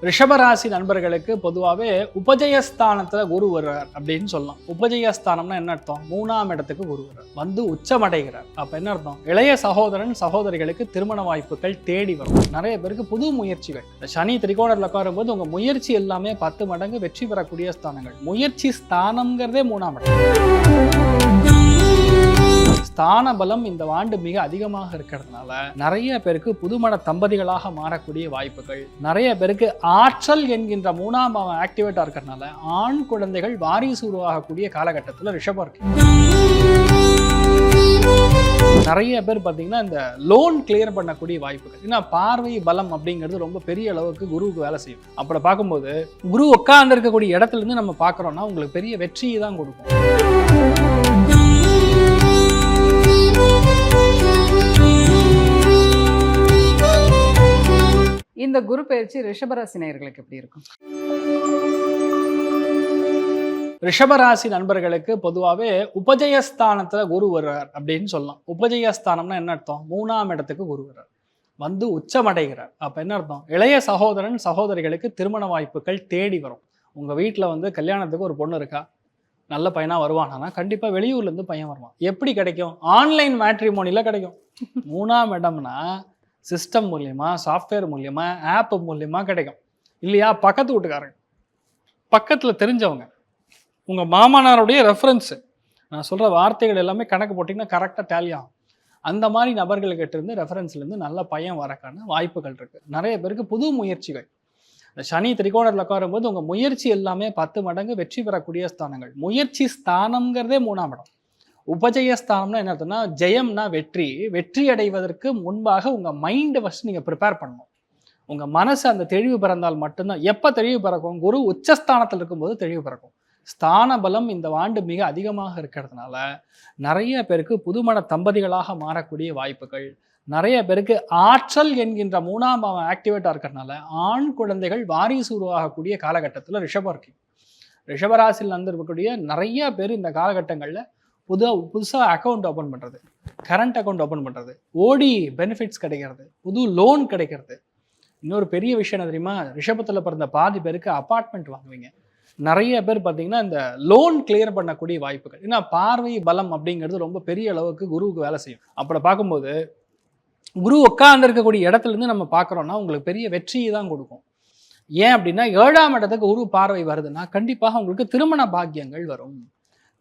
ரிஷபராசி நண்பர்களுக்கு பொதுவாகவே உபஜயஸ்தானத்துல குரு வருவார் அப்படின்னு சொல்லலாம். உபஜயஸ்தானம்னா என்ன அர்த்தம்? 3ஆம் இடத்துக்கு குரு வருவார், வந்து உச்சமடைகிறார். அப்ப என்ன அர்த்தம்? இளைய சகோதரன் சகோதரிகளுக்கு திருமண வாய்ப்புகள் தேடி வரும். நிறைய பேருக்கு புது முயற்சிகள். சனி திரிகோணத்தில் உட்காரும் போது உங்க முயற்சி எல்லாமே 10 மடங்கு வெற்றி பெறக்கூடிய ஸ்தானங்கள். முயற்சி ஸ்தானம்ங்கிறதே 3ஆம் இடம். ஸ்தான பலம் இந்த ஆண்டு மிக அதிகமாக இருக்கிறதுனால நிறைய பேருக்கு புதுமண தம்பதிகளாக மாறக்கூடிய வாய்ப்புகள், நிறைய பேருக்கு ஆற்றல் என்கின்ற 3ஆம் பாவம் ஆக்டிவேட்டா இருக்கிறதுனால ஆண் குழந்தைகள் வாரிசு உருவாகக்கூடிய காலகட்டத்தில் ரிஷபம் இருக்கு. நிறைய பேர் பார்த்தீங்கன்னா இந்த லோன் கிளியர் பண்ணக்கூடிய வாய்ப்புகள். ஏன்னா பார்வை பலம் அப்படிங்கிறது ரொம்ப பெரிய அளவுக்கு குருவுக்கு வேலை செய்யும். அப்படி பார்க்கும்போது குரு உட்கார்ந்து இருக்கக்கூடிய இடத்துல இருந்து நம்ம பார்க்குறோம்னா உங்களுக்கு பெரிய வெற்றியை தான் கொடுக்கும். இந்த குரு பயிற்சி ரிஷபராசி நேயர்களுக்கு எப்படி இருக்கும்? ரிஷபராசி நண்பர்களுக்கு பொதுவாகவே உபஜயஸ்தானத்துல குரு வருவார் அப்படின்னு சொல்லலாம். உபஜயஸ்தானம்னா என்ன அர்த்தம்? 3ஆம் இடத்துக்கு குரு வருவார், வந்து உச்சமடைகிறார். அப்ப என்ன அர்த்தம்? இளைய சகோதரன் சகோதரிகளுக்கு திருமண வாய்ப்புகள் தேடி வரும். உங்க வீட்டில் வந்து கல்யாணத்துக்கு ஒரு பொண்ணு இருக்கா, நல்ல பையனா வருவானா? கண்டிப்பா வெளியூர்ல இருந்து பையன் வருவான். எப்படி கிடைக்கும்? ஆன்லைன் மேட்ரிமோனில கிடைக்கும். 3ஆம் இடம்னா சிஸ்டம் மூலியமா, சாஃப்ட்வேர் மூலியமா, ஆப் மூலியமா கிடைக்கும் இல்லையா? பக்கத்து வீட்டுக்காரங்க, பக்கத்துல தெரிஞ்சவங்க, உங்க மாமனாருடைய ரெஃபரன்ஸ், நான் சொல்ற வார்த்தைகள் எல்லாமே கணக்கு போட்டிங்கன்னா கரெக்டாக டேலி ஆகும். அந்த மாதிரி நபர்கள்கிட்ட இருந்து ரெஃபரன்ஸ்லேருந்து நல்ல பையன் வரக்கான வாய்ப்புகள் இருக்கு. நிறைய பேருக்கு புது முயற்சிகள். சனி திரிகோணத்தில் உட்காரும்போது உங்க முயற்சி எல்லாமே 10 மடங்கு வெற்றி பெறக்கூடிய ஸ்தானங்கள். முயற்சி ஸ்தானம்ங்கிறதே 3ஆம் இடம். உபஜயஸ்தானம்னா என்ன அர்த்தம்னா, ஜெயம்னா வெற்றி. வெற்றி அடைவதற்கு முன்பாக உங்க மைண்டை ஃபர்ஸ்ட் நீங்க ப்ரிப்பேர் பண்ணணும். உங்க மனசு அந்த தெளிவு பிறந்தால் மட்டும்தான். எப்ப தெளிவு பிறக்கும்? குரு உச்சஸ்தானத்தில் இருக்கும்போது தெளிவு பிறக்கும். ஸ்தான பலம் இந்த ஆண்டு மிக அதிகமாக இருக்கிறதுனால நிறைய பேருக்கு புதுமண தம்பதிகளாக மாறக்கூடிய வாய்ப்புகள், நிறைய பேருக்கு ஆற்றல் என்கின்ற 3ஆம் பாவம் ஆக்டிவேட்டா இருக்கிறதுனால ஆண் குழந்தைகள் வாரிசு உருவாகக்கூடிய காலகட்டத்தில் ரிஷபம் இருக்கு. ரிஷபராசியில் இருக்கக்கூடிய நிறைய பேர் இந்த காலகட்டங்களில் புதுசாக அக்கௌண்ட் ஓப்பன் பண்ணுறது, கரண்ட் அக்கௌண்ட் ஓப்பன் பண்ணுறது, ஓடி பெனிஃபிட்ஸ் கிடைக்கிறது, புது லோன் கிடைக்கிறது. இன்னொரு பெரிய விஷயம் என்ன தெரியுமா? ரிஷபத்தில் பிறந்த பாதி பேருக்கு அப்பார்ட்மெண்ட் வாங்குவீங்க. நிறைய பேர் பார்த்தீங்கன்னா இந்த லோன் கிளியர் பண்ணக்கூடிய வாய்ப்புகள். ஏன்னா பார்வை பலம் அப்படிங்கிறது ரொம்ப பெரிய அளவுக்கு குருவுக்கு வேலை செய்யும். அப்படி பார்க்கும்போது குரு உட்கார்ந்து இருக்கக்கூடிய இடத்துல இருந்து நம்ம பார்க்குறோம்னா உங்களுக்கு பெரிய வெற்றியை தான் கொடுக்கும். ஏன் அப்படின்னா 7ஆம் இடத்துக்கு குரு பார்வை வருதுன்னா கண்டிப்பாக உங்களுக்கு திருமண பாக்கியங்கள் வரும்.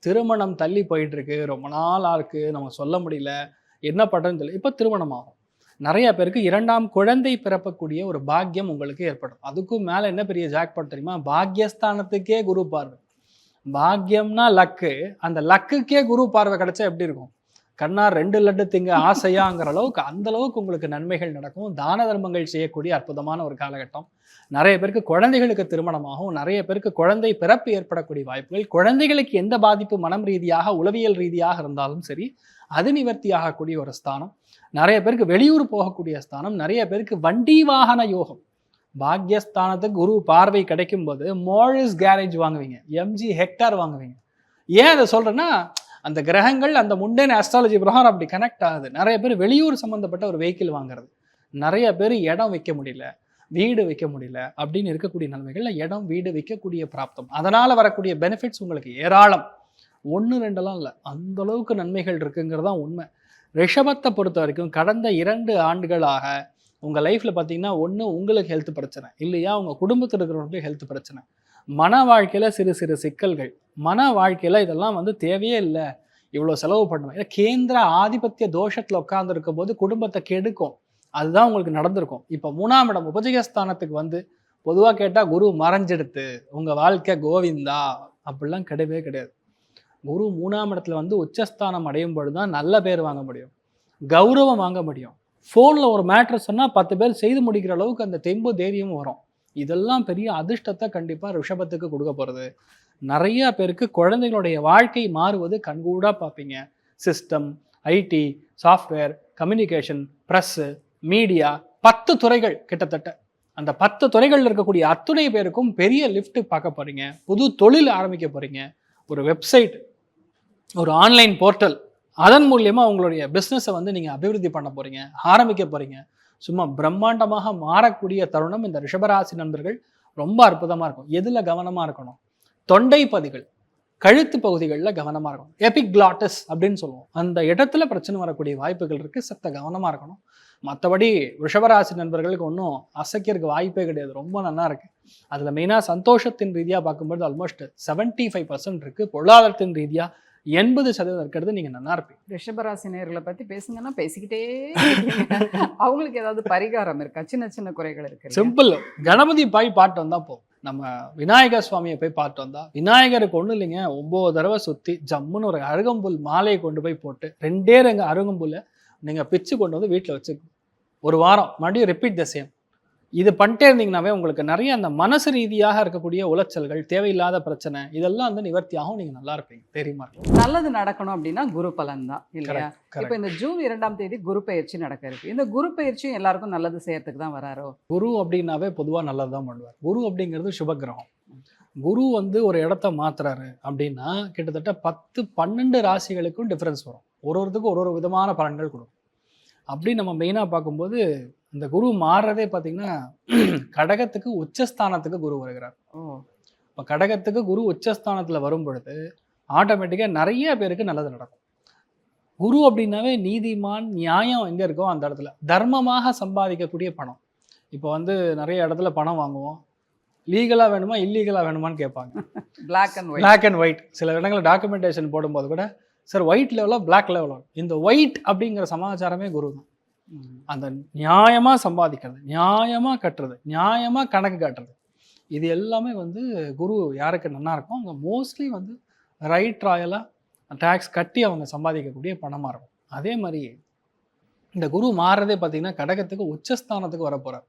திருமணம் தள்ளி போயிட்டு இருக்கு, ரொம்ப நாளா இருக்கு, நம்ம சொல்ல முடியல, என்ன பண்றதுன்னு தெரியல, இப்போ திருமணம் ஆகும். நிறைய பேருக்கு 2ஆம் குழந்தை பிறப்பக்கூடிய ஒரு பாக்கியம் உங்களுக்கு ஏற்படும். அதுக்கும் மேல என்ன பெரிய ஜாக்பாட் தெரியுமா? பாக்கியஸ்தானத்துக்கே குரு பார்வை. பாக்கியம்னா லக்கு, அந்த லக்குக்கே குரு பார்வை கிடைச்சா எப்படி இருக்கும்? கண்ணார் 2 லட்டு திங்க ஆசையாங்கிற அளவுக்கு அந்த அளவுக்கு உங்களுக்கு நன்மைகள் நடக்கும். தான தர்மங்கள் செய்யக்கூடிய அற்புதமான ஒரு காலகட்டம். நிறைய பேருக்கு குழந்தைகளுக்கு திருமணமாகும். நிறைய பேருக்கு குழந்தை பிறப்பு ஏற்படக்கூடிய வாய்ப்புகள். குழந்தைகளுக்கு எந்த பாதிப்பு மனம் ரீதியாக உளவியல் ரீதியாக இருந்தாலும் சரி அது நிவர்த்தி ஆகக்கூடிய ஒரு ஸ்தானம். நிறைய பேருக்கு வெளியூர் போகக்கூடிய ஸ்தானம். நிறைய பேருக்கு வண்டி வாகன யோகம். பாக்யஸ்தானத்துக்கு குரு பார்வை கிடைக்கும் போது மோரிஸ் கேரேஜ் வாங்குவீங்க, எம்ஜி ஹெக்டார் வாங்குவீங்க. ஏன் அதை சொல்றேன்னா, அந்த கிரகங்கள் அந்த முண்டேன் அஸ்ட்ராலஜி பிரகாரம் அப்படி கனெக்ட் ஆகுது. நிறைய பேர் வெளியூர் சம்மந்தப்பட்ட ஒரு வெஹிக்கிள் வாங்குறது, நிறைய பேர் இடம் வைக்க முடியல, வீடு வைக்க முடியல அப்படின்னு இருக்கக்கூடிய நிலைமைகள்ல இடம் வீடு வைக்கக்கூடிய பிராப்தம், அதனால வரக்கூடிய பெனிஃபிட்ஸ் உங்களுக்கு ஏராளம். 1-2 இல்லை, அந்த அளவுக்கு நன்மைகள் இருக்குங்கிறதான் உண்மை. ரிஷபத்தை பொறுத்த வரைக்கும் கடந்த 2 ஆண்டுகளாக உங்கள் லைஃப்பில் பார்த்தீங்கன்னா, ஒன்று உங்களுக்கு ஹெல்த் பிரச்சனை, இல்லையா உங்கள் குடும்பத்தில் இருக்கிறவங்களுக்கு ஹெல்த் பிரச்சனை, மன வாழ்க்கையில் சிறு சிறு சிக்கல்கள். மன வாழ்க்கையில் இதெல்லாம் வந்து தேவையே இல்லை, இவ்வளோ செலவு பண்ணுவேன். ஏன்னா கேந்திர ஆதிபத்திய தோஷத்தில் உட்கார்ந்துருக்கும் போது குடும்பத்தை கெடுக்கும். அதுதான் உங்களுக்கு நடந்திருக்கும். இப்போ 3ஆம் இடம் உபஜயஸ்தானத்துக்கு வந்து பொதுவாக கேட்டால் குரு மறைஞ்செடுத்து உங்கள் வாழ்க்கை கோவிந்தா அப்படிலாம் கிடையவே கிடையாது. குரு 3ஆம் இடத்துல வந்து உச்சஸ்தானம் அடையும் பொழுது தான் நல்ல பேர் வாங்க முடியும், கௌரவம் வாங்க முடியும். ஃபோனில் ஒரு மேட்ரு சொன்னால் 10 பேர் செய்து முடிக்கிற அளவுக்கு அந்த தெம்பு தைரியமும் வரும். இதெல்லாம் பெரிய அதிர்ஷ்டத்தை கண்டிப்பாக ரிஷபத்துக்கு கொடுக்க போகிறது. நிறைய பேருக்கு குழந்தைகளுடைய வாழ்க்கை மாறுவது கண்கூடாக பார்ப்பீங்க. System, IT, software, communication, press, media, 10 துறைகள் கிட்டத்தட்ட. அந்த 10 துறைகளில் இருக்கக்கூடிய அத்துணை பேருக்கும் பெரிய லிஃப்ட் பார்க்க போகிறீங்க. புது தொழில் ஆரம்பிக்க போகிறீங்க. ஒரு வெப்சைட், ஒரு ஆன்லைன் போர்ட்டல், அதன் மூலியமாக உங்களுடைய பிஸ்னஸை வந்து நீங்கள் அபிவிருத்தி பண்ண போகிறீங்க, ஆரம்பிக்க போகிறீங்க. சும்மா பிரம்மாண்டமாக மாறக்கூடிய தருணம் இந்த ரிஷபராசி நண்பர்கள் ரொம்ப அற்புதமாக இருக்கும். எதில் கவனமாக இருக்கணும்? தொண்டை பதிகள், கழுத்து பகுதிகளில் கவனமாக இருக்கணும். எபிக்ளாட்டஸ் அப்படின்னு சொல்லுவோம். அந்த இடத்துல பிரச்சனை வரக்கூடிய வாய்ப்புகள் இருக்குது. சத்த கவனமாக இருக்கணும். மற்றபடி ரிஷபராசி நண்பர்களுக்கு ஒன்றும் அசைக்கிறதுக்கு வாய்ப்பே கிடையாது. ரொம்ப நல்லா இருக்குது. அதில் மெயினாக சந்தோஷத்தின் ரீதியாக பார்க்கும்போது ஆல்மோஸ்ட் 75% இருக்குது. பொருளாதாரத்தின் ரீதியாக 80% இருக்கிறது. நீங்கள் நல்லா இருப்பீங்க. ரிஷபராசி நேயர்களை பத்தி பேசுங்கன்னா பேசிக்கிட்டே இருக்கீங்க. அவங்களுக்கு ஏதாவது பரிகாரம் இருக்கா? சின்ன சின்ன குறைகள் இருக்கு. சிம்பிள். கணபதி போய் பாட்டு வந்தா போதும். நம்ம விநாயகர் சுவாமியை போய் பாட்டு வந்தா, விநாயகருக்கு ஒன்றும் இல்லைங்க, 9 தடவை சுற்றி ஜம்முன்னு ஒரு அருகம்புல் மாலையை கொண்டு போய் போட்டு 2 அருகம்புல்லை நீங்கள் பிச்சு கொண்டு வந்து வீட்டில் வச்சுக்கணும். ஒரு வாரம் மறுபடியும் ரிப்பீட் த சேம். இது பண்ணிட்டே இருந்தீங்கன்னாவே உங்களுக்கு நிறைய அந்த மனசு ரீதியாக இருக்கக்கூடிய உளைச்சல்கள், தேவையில்லாத பிரச்சனை, இதெல்லாம் வந்து நிவர்த்தியாகவும் நீங்கள் நல்லா இருப்பீங்க. தெரியுமா? நல்லது நடக்கணும் அப்படின்னா குரு பலன் தான் இல்லையா? இப்போ இந்த ஜூன் 2ஆம் தேதி குரு பெயர்ச்சி நடக்க இருக்கு. இந்த குரு பெயர்ச்சியும் எல்லாருக்கும் நல்லது செய்யறதுக்கு தான் வராரோ? குரு அப்படின்னாவே பொதுவாக நல்லது தான் பண்ணுவார். குரு அப்படிங்கிறது சுபகிரகம். குரு வந்து ஒரு இடத்த மாத்துறாரு அப்படின்னா கிட்டத்தட்ட 10-12 ராசிகளுக்கும் டிஃப்ரென்ஸ் வரும். ஒருத்தருக்கும் ஒரு விதமான பலன்கள் கொடுக்கும். அப்படி நம்ம மெயினாக பார்க்கும்போது இந்த குரு மாறுறதே பார்த்தீங்கன்னா கடகத்துக்கு உச்சஸ்தானத்துக்கு குரு வருகிறார். இப்போ கடகத்துக்கு குரு உச்சஸ்தானத்தில் வரும் பொழுது ஆட்டோமேட்டிக்காக நிறைய பேருக்கு நல்லது நடக்கும். குரு அப்படின்னாவே நீதிமான், நியாயம் எங்கே இருக்கோ அந்த இடத்துல தர்மமாக சம்பாதிக்கக்கூடிய பணம். இப்போ வந்து நிறைய இடத்துல பணம் வாங்குவோம். லீகலாக வேணுமா இல்லீகலாக வேணுமான்னு கேட்பாங்க. Black and white. சில இடங்களில் டாக்குமெண்டேஷன் போடும்போது கூட சார் ஒயிட் லெவலோ பிளாக் லெவலோ, இந்த ஒயிட் அப்படிங்கிற சமாச்சாரமே குரு தான். அந்த நியாயமாக சம்பாதிக்கிறது, நியாயமாக கட்டுறது, நியாயமாக கணக்கு காட்டுறது, இது எல்லாமே வந்து குரு யாருக்கு நல்லா இருக்கும் அவங்க மோஸ்ட்லி வந்து ரைட் ராயலாக டேக்ஸ் கட்டி அவங்க சம்பாதிக்கக்கூடிய பணமாக இருக்கும். அதே மாதிரி இந்த குரு மாறுறதே பார்த்தீங்கன்னா கடகத்துக்கு உச்சஸ்தானத்துக்கு வரப்போகிறார்.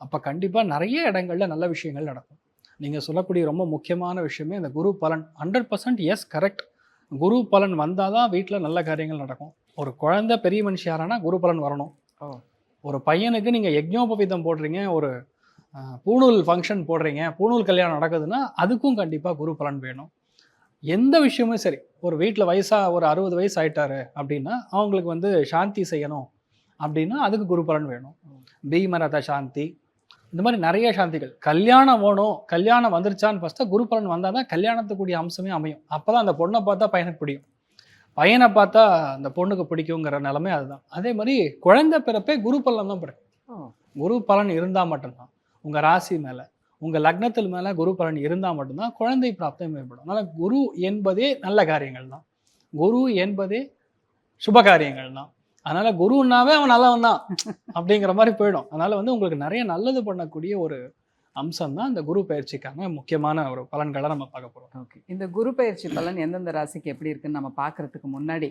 அப்போ கண்டிப்பாக நிறைய இடங்களில் நல்ல விஷயங்கள் நடக்கும். நீங்கள் சொல்லக்கூடிய ரொம்ப முக்கியமான விஷயமே இந்த குரு பலன். 100% எஸ் கரெக்ட். குரு பலன் வந்தால் தான் வீட்டில் நல்ல காரியங்கள் நடக்கும். ஒரு குழந்தை பெரிய மனுஷி யாரானா குரு பலன் வரணும். ஒரு பையனுக்கு நீங்கள் யஜ்ஞோபவீதம் போடுறீங்க, ஒரு பூணூல் ஃபங்க்ஷன் போடுறீங்க, பூணூல் கல்யாணம் நடக்குதுன்னா அதுக்கும் கண்டிப்பாக குரு பலன் வேணும். எந்த விஷயமும் சரி, ஒரு வீட்டில் வயசாக ஒரு 60 வயசு ஆயிட்டாரு அப்படின்னா அவங்களுக்கு வந்து சாந்தி செய்யணும் அப்படின்னா அதுக்கு குரு பலன் வேணும். பீமரத சாந்தி, இந்த மாதிரி நிறைய சாந்திகள். கல்யாணம் வேணும், கல்யாணம் வந்துருச்சான்னு ஃபஸ்ட்டாக குரு பலன் வந்தால் தான் கல்யாணத்துக்குரிய அம்சமே அமையும். அப்போ தான் அந்த பொண்ணை பார்த்தா பையனுக்கு பிடிக்கும், பையனை பார்த்தா அந்த பொண்ணுக்கு பிடிக்குங்கிற நிலைமை அதுதான். அதே மாதிரி குழந்தை பிறப்பே குரு பலன் தான் பிறக்கும். குரு பலன் இருந்தால் மட்டும்தான் உங்கள் ராசி மேலே, உங்கள் லக்னத்தில் மேலே குரு பலன் இருந்தால் மட்டும்தான் குழந்தை பிராப்தம் ஏற்படும். அதனால் குரு என்பதே நல்ல காரியங்கள் தான், குரு என்பதே சுப காரியங்கள் தான். அதனால குருன்னாவே அவன் நல்லவன் தான் அப்படிங்கிற மாதிரி போயிடும். அதனால வந்து உங்களுக்கு நிறைய நல்லது பண்ணக்கூடிய ஒரு அம்சம் தான் இந்த குரு பயிற்சிக்கான முக்கியமான ஒரு பலன்களை நம்ம பார்க்க போறோம். ஓகே, இந்த குரு பயிற்சி பலன் எந்தெந்த ராசிக்கு எப்படி இருக்குன்னு நம்ம பார்க்கறதுக்கு முன்னாடி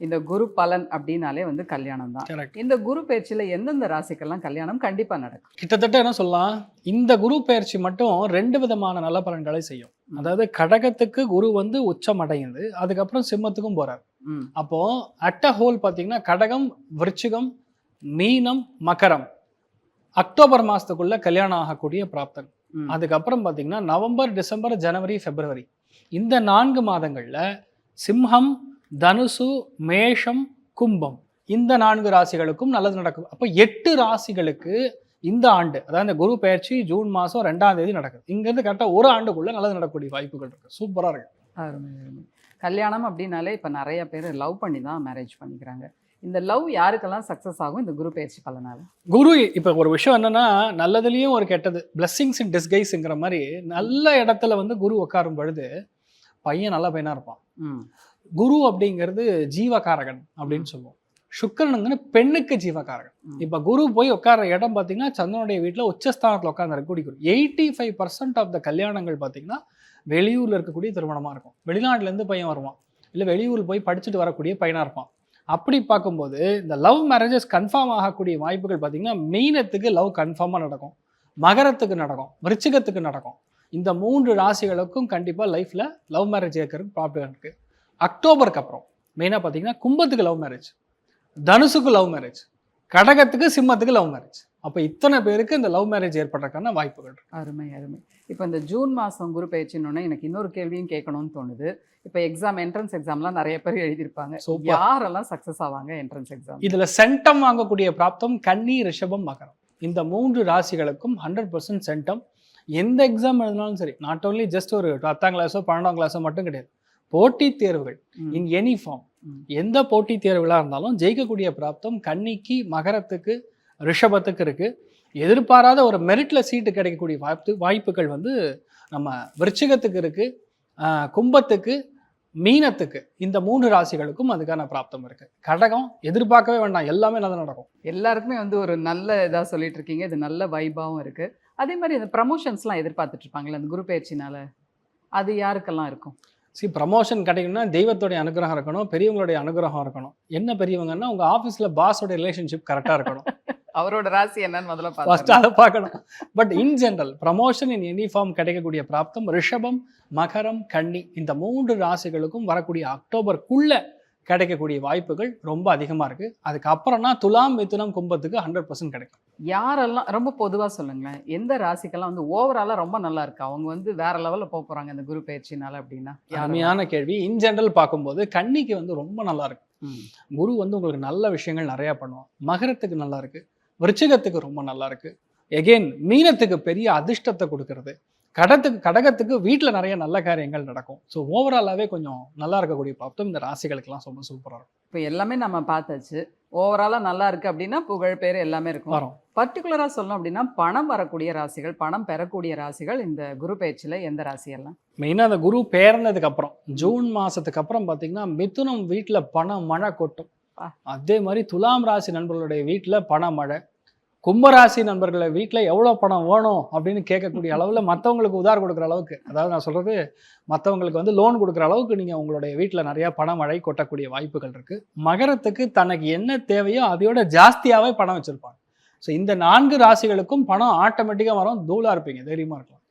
இந்த குரு பலன் அப்படின்னாலே வந்து கல்யாணம் தான். இந்த குரு பயிற்சியில எந்தெந்த ராசிக்கெல்லாம் கல்யாணம் கண்டிப்பா நடக்கும்? கிட்டத்தட்ட என்ன சொல்லலாம், இந்த குரு பயிற்சி மட்டும் 2 விதமான நல்ல பலன்களை செய்யும். அதாவது கடகத்துக்கு குரு வந்து உச்சம் அடையுது, அதுக்கப்புறம் சிம்மத்துக்கும் போறார். அப்போ அட் அ ஹோல் பார்த்தீங்கன்னா கடகம், விருச்சிகம், மீனம், மகரம் அக்டோபர் மாசத்துக்குள்ள கல்யாணம் ஆகக்கூடிய பிராப்தன். அதுக்கப்புறம் பார்த்தீங்கன்னா நவம்பர், டிசம்பர், ஜனவரி, பிப்ரவரி இந்த 4 மாதங்கள்ல சிம்மம், தனுசு, மேஷம், கும்பம் இந்த 4 ராசிகளுக்கும் நல்லது நடக்கும். அப்போ 8 ராசிகளுக்கு இந்த ஆண்டு, அதாவது இந்த குரு பயிற்சி ஜூன் மாதம் 2ஆம் தேதி நடக்குது. இங்கேருந்து கரெக்டாக ஒரு ஆண்டுக்குள்ள நல்லது நடக்கக்கூடிய வாய்ப்புகள் இருக்கு. சூப்பராக இருக்கு. கல்யாணம் அப்படின்னாலே இப்போ நிறைய பேர் லவ் பண்ணி தான் மேரேஜ் பண்ணிக்கிறாங்க. இந்த லவ் யாருக்கெல்லாம் சக்ஸஸ் ஆகும் இந்த குரு பயிற்சி பலனால? குரு இப்போ ஒரு விஷயம் என்னன்னா, நல்லதுலேயும் ஒரு கெட்டது, பிளெஸ்ஸிங்ஸ் இன் டிஸ்கைஸ்ங்கிற மாதிரி நல்ல இடத்துல வந்து குரு உட்காரும் பொழுது பையன் நல்ல பையனாக இருப்பான். குரு அப்படிங்கிறது ஜீவகாரகன் அப்படின்னு சொல்லுவோம். சுக்கிரனுங்கன்னு பெண்ணுக்கு ஜீவகாரகன். இப்போ குரு போய் உட்கார இடம் பார்த்தீங்கன்னா சந்திரனுடைய வீட்டில் உச்சஸ்தானத்தில் உட்காந்துருக்கக்கூடிய குரு. 85% ஆஃப் த கல்யாணங்கள் பார்த்தீங்கன்னா வெளியூரில் இருக்கக்கூடிய திருமணமாக இருக்கும். வெளிநாட்டிலேருந்து பையன் வருவான், இல்லை வெளியூரில் போய் படிச்சுட்டு வரக்கூடிய பையனாக இருப்பான். அப்படி பார்க்கும்போது இந்த லவ் மேரேஜஸ் கன்ஃபார்ம் ஆகக்கூடிய வாய்ப்புகள் பார்த்தீங்கன்னா மீனத்துக்கு லவ் கன்ஃபார்மாக நடக்கும், மகரத்துக்கு நடக்கும், விருச்சிகத்துக்கு நடக்கும். இந்த 3 ராசிகளுக்கும் கண்டிப்பாக லைஃப்பில் லவ் மேரேஜ் ஏற்கிறதுக்கு ப்ராப்ளம் இருக்குது. அக்டோபருக்கு அப்புறம் மெயினாக பார்த்தீங்கன்னா கும்பத்துக்கு லவ் மேரேஜ், தனுசுக்கு லவ் மேரேஜ், கடகத்துக்கு சிம்மத்துக்கு லவ் மேரேஜ். அப்போ இத்தனை பேருக்கு இந்த லவ் மேரேஜ் ஏற்படுறதுக்கான வாய்ப்புகள் இருக்கு. அருமை அருமை. இப்போ இந்த ஜூன் மாதம் குரு பயிற்சின்னு எனக்கு இன்னொரு கேள்வியும் கேட்கணும்னு தோணுது. இப்போ என்ட்ரன்ஸ் எக்ஸாம்லாம் நிறைய பேர் எழுதியிருப்பாங்க. யாரெல்லாம் சக்ஸஸ் ஆவாங்க என்ட்ரன்ஸ் எக்ஸாம்? இதுல சென்டம் வாங்கக்கூடிய பிராப்தம் கன்னி, ரிஷபம், மகரம் இந்த 3 ராசிகளுக்கும் 100% சென்டம். எந்த எக்ஸாம் எழுதினாலும் சரி, நாட் ஓன்லி ஜஸ்ட் ஒரு 10ஆம் கிளாஸோ 12ஆம் கிளாஸோ மட்டும் கிடையாது, போட்டித் தேர்வுகள் இன் எனி ஃபார்ம், எந்த போட்டித் தேர்வுகளாக இருந்தாலும் ஜெயிக்கக்கூடிய பிராப்தம் கன்னிக்கு, மகரத்துக்கு, ரிஷபத்துக்கு இருக்கு. எதிர்பாராத ஒரு மெரிட்ல சீட்டு கிடைக்கக்கூடிய வாய்ப்புகள் வந்து நம்ம விருச்சிகத்துக்கு இருக்கு, கும்பத்துக்கு, மீனத்துக்கு, இந்த 3 ராசிகளுக்கும் அதுக்கான பிராப்தம் இருக்கு. கடகம் எதிர்பார்க்கவே வேண்டாம், எல்லாமே நல்லா நடக்கும். எல்லாருக்குமே வந்து ஒரு நல்ல இதாக சொல்லிட்டு இருக்கீங்க. இது நல்ல வைபாவும் இருக்கு. அதே மாதிரி இந்த ப்ரமோஷன்ஸ்லாம் எதிர்பார்த்துட்டு இருப்பாங்களே அந்த குரு பயிற்சினால, அது யாருக்கெல்லாம் இருக்கும்? ப்ரமோஷன் கிடைக்கணும்னா தெய்வத்தோடைய அனுகிரகம் இருக்கணும், பெரியவங்களுடைய அனுகிரகம் இருக்கணும். என்ன பெரியவங்கன்னா உங்க ஆஃபீஸில் பாஸோட ரிலேஷன்ஷிப் கரெக்டாக இருக்கணும். அவரோட ராசி என்னன்னு முதல்ல ஃபர்ஸ்ட் அதை பார்க்கணும். But in general promotion in any form கிடைக்கக்கூடிய பிராப்தம் ரிஷபம், மகரம், கன்னி இந்த 3 ராசிகளுக்கும் வரக்கூடிய அக்டோபருக்குள்ள கிடைக்கக்கூடிய வாய்ப்புகள் ரொம்ப அதிகமாக இருக்கு. அதுக்கப்புறம்னா துலாம், மிதுனம், கும்பத்துக்கு 100% கிடைக்கும். யாரெல்லாம் ரொம்ப பொதுவாக சொல்லுங்களேன், எந்த ராசிக்கெல்லாம் வந்து ஓவராலாக ரொம்ப நல்லா இருக்கு, அவங்க வந்து வேற லெவலில் போக போறாங்க இந்த குரு பயிற்சினால அப்படின்னா? அருமையான கேள்வி. இன் ஜெனரல் பார்க்கும்போது கன்னிக்கு வந்து ரொம்ப நல்லா இருக்கு. குரு வந்து உங்களுக்கு நல்ல விஷயங்கள் நிறைய பண்ணுவோம். மகரத்துக்கு நல்லா இருக்கு, விருச்சிகத்துக்கு ரொம்ப நல்லா இருக்கு, எகெயின் மீனத்துக்கு பெரிய அதிர்ஷ்டத்தை கொடுக்கறது, கடகத்துக்கு வீட்டில் நிறைய நல்ல காரியங்கள் நடக்கும். ஸோ ஓவராலாகவே கொஞ்சம் நல்லா இருக்கக்கூடிய பிராப்தம் இந்த ராசிகளுக்கெல்லாம் ரொம்ப சூப்பராக இருக்கும். இப்போ எல்லாமே நம்ம பார்த்தாச்சு. ஓவராலாக நல்லா இருக்கு அப்படின்னா புகழ் பேர் எல்லாமே இருக்கும். வரும். பர்டிகுலராக சொல்லணும் அப்படின்னா பணம் வரக்கூடிய ராசிகள், பணம் பெறக்கூடிய ராசிகள் இந்த குரு பயிற்சியில் எந்த ராசியெல்லாம்? மெயினாக அந்த குரு பேர்னதுக்கு அப்புறம் ஜூன் மாதத்துக்கு அப்புறம் பார்த்தீங்கன்னா மிதுனம் வீட்டில் பணம் மழை கொட்டும். அதே மாதிரி துலாம் ராசி நண்பர்களுடைய வீட்டில் பண மழை, கும்பராசி நண்பர்களை வீட்டில் எவ்வளோ பணம் வேணும் அப்படின்னு கேட்கக்கூடிய அளவில் மற்றவங்களுக்கு உதார் கொடுக்குற அளவுக்கு, அதாவது நான் சொல்கிறது மற்றவங்களுக்கு வந்து லோன் கொடுக்குற அளவுக்கு நீங்கள் உங்களுடைய வீட்டில் நிறையா பண மழை கொட்டக்கூடிய வாய்ப்புகள் இருக்குது. மகரத்துக்கு தனக்கு என்ன தேவையோ அதையோட ஜாஸ்தியாகவே பணம் வச்சுருப்பாங்க. ஸோ இந்த 4 ராசிகளுக்கும் பணம் ஆட்டோமேட்டிக்காக வரும். தூளாக இருப்பீங்க, தைரியமாக இருக்கலாம்.